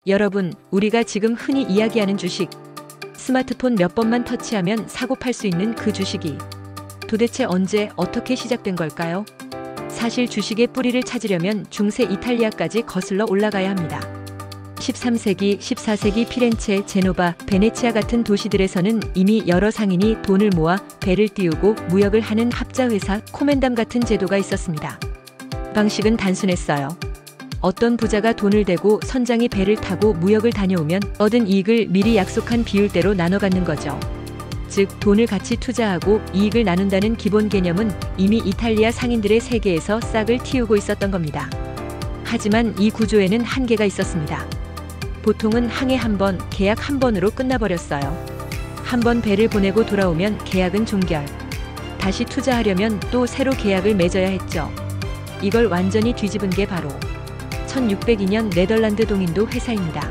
여러분, 우리가 지금 흔히 이야기하는 주식, 스마트폰 몇 번만 터치하면 사고 팔 수 있는 그 주식이 도대체 언제 어떻게 시작된 걸까요? 사실 주식의 뿌리를 찾으려면 중세 이탈리아까지 거슬러 올라가야 합니다. 13세기, 14세기 피렌체, 제노바, 베네치아 같은 도시들에서는 이미 여러 상인이 돈을 모아 배를 띄우고 무역을 하는 합자회사, 코멘담 같은 제도가 있었습니다. 방식은 단순했어요. 어떤 부자가 돈을 대고 선장이 배를 타고 무역을 다녀오면 얻은 이익을 미리 약속한 비율대로 나눠 갖는 거죠. 즉, 돈을 같이 투자하고 이익을 나눈다는 기본 개념은 이미 이탈리아 상인들의 세계에서 싹을 틔우고 있었던 겁니다. 하지만 이 구조에는 한계가 있었습니다. 보통은 항해 한 번, 계약 한 번으로 끝나버렸어요. 한 번 배를 보내고 돌아오면 계약은 종결. 다시 투자하려면 또 새로 계약을 맺어야 했죠. 이걸 완전히 뒤집은 게 바로 1602년 네덜란드 동인도 회사입니다.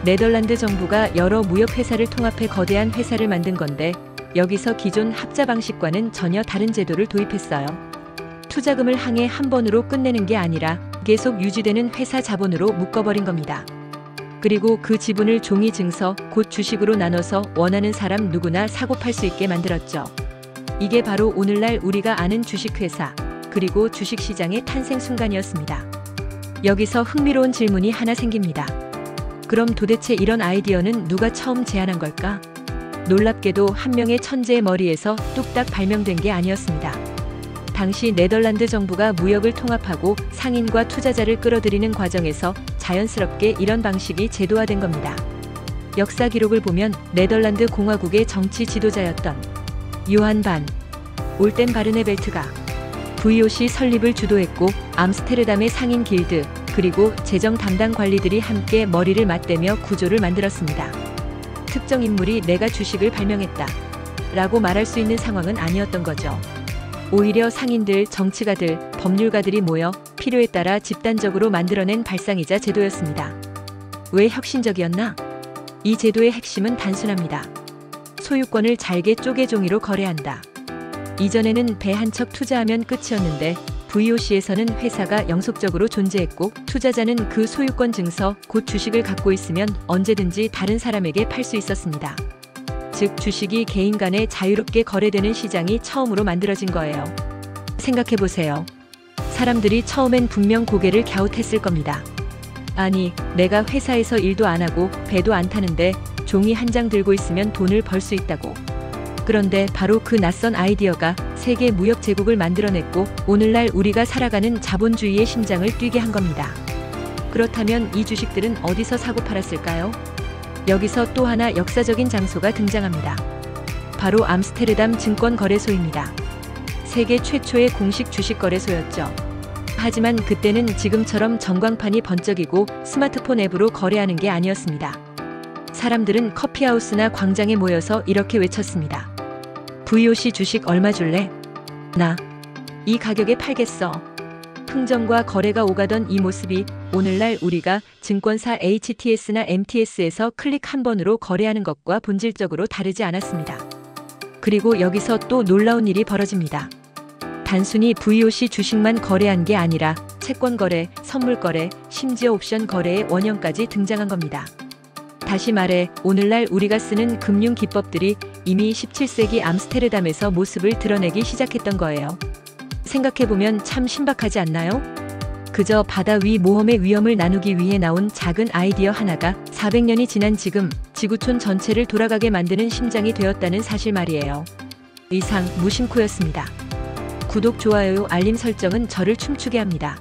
네덜란드 정부가 여러 무역회사를 통합해 거대한 회사를 만든 건데, 여기서 기존 합자 방식과는 전혀 다른 제도를 도입했어요. 투자금을 항해 한 번으로 끝내는 게 아니라 계속 유지되는 회사 자본으로 묶어버린 겁니다. 그리고 그 지분을 종이 증서, 곧 주식으로 나눠서 원하는 사람 누구나 사고 팔 수 있게 만들었죠. 이게 바로 오늘날 우리가 아는 주식회사, 그리고 주식시장의 탄생 순간이었습니다. 여기서 흥미로운 질문이 하나 생깁니다. 그럼 도대체 이런 아이디어는 누가 처음 제안한 걸까? 놀랍게도 한 명의 천재의 머리에서 뚝딱 발명된 게 아니었습니다. 당시 네덜란드 정부가 무역을 통합하고 상인과 투자자를 끌어들이는 과정에서 자연스럽게 이런 방식이 제도화된 겁니다. 역사 기록을 보면 네덜란드 공화국의 정치 지도자였던 요한 반 올덴바르네벨트가 VOC 설립을 주도했고, 암스테르담의 상인 길드, 그리고 재정 담당 관리들이 함께 머리를 맞대며 구조를 만들었습니다. 특정 인물이 내가 주식을 발명했다 라고 말할 수 있는 상황은 아니었던 거죠. 오히려 상인들, 정치가들, 법률가들이 모여 필요에 따라 집단적으로 만들어낸 발상이자 제도였습니다. 왜 혁신적이었나? 이 제도의 핵심은 단순합니다. 소유권을 잘게 쪼개 종이로 거래한다. 이전에는 배 한 척 투자하면 끝이었는데, VOC에서는 회사가 영속적으로 존재했고, 투자자는 그 소유권 증서, 곧 주식을 갖고 있으면 언제든지 다른 사람에게 팔 수 있었습니다. 즉, 주식이 개인 간에 자유롭게 거래되는 시장이 처음으로 만들어진 거예요. 생각해보세요. 사람들이 처음엔 분명 고개를 갸웃했을 겁니다. 아니, 내가 회사에서 일도 안 하고 배도 안 타는데 종이 한 장 들고 있으면 돈을 벌 수 있다고. 그런데 바로 그 낯선 아이디어가 세계 무역 제국을 만들어냈고, 오늘날 우리가 살아가는 자본주의의 심장을 뛰게 한 겁니다. 그렇다면 이 주식들은 어디서 사고 팔았을까요? 여기서 또 하나 역사적인 장소가 등장합니다. 바로 암스테르담 증권거래소입니다. 세계 최초의 공식 주식거래소였죠. 하지만 그때는 지금처럼 전광판이 번쩍이고 스마트폰 앱으로 거래하는 게 아니었습니다. 사람들은 커피하우스나 광장에 모여서 이렇게 외쳤습니다. VOC 주식 얼마 줄래? 나 이 가격에 팔겠어. 흥정과 거래가 오가던 이 모습이 오늘날 우리가 증권사 HTS나 MTS에서 클릭 한 번으로 거래하는 것과 본질적으로 다르지 않았습니다. 그리고 여기서 또 놀라운 일이 벌어집니다. 단순히 VOC 주식만 거래한 게 아니라 채권 거래, 선물 거래, 심지어 옵션 거래의 원형까지 등장한 겁니다. 다시 말해, 오늘날 우리가 쓰는 금융 기법들이 이미 17세기 암스테르담에서 모습을 드러내기 시작했던 거예요. 생각해보면 참 신박하지 않나요? 그저 바다 위 모험의 위험을 나누기 위해 나온 작은 아이디어 하나가 400년이 지난 지금 지구촌 전체를 돌아가게 만드는 심장이 되었다는 사실 말이에요. 이상 무심코였습니다. 구독, 좋아요, 알림 설정은 저를 춤추게 합니다.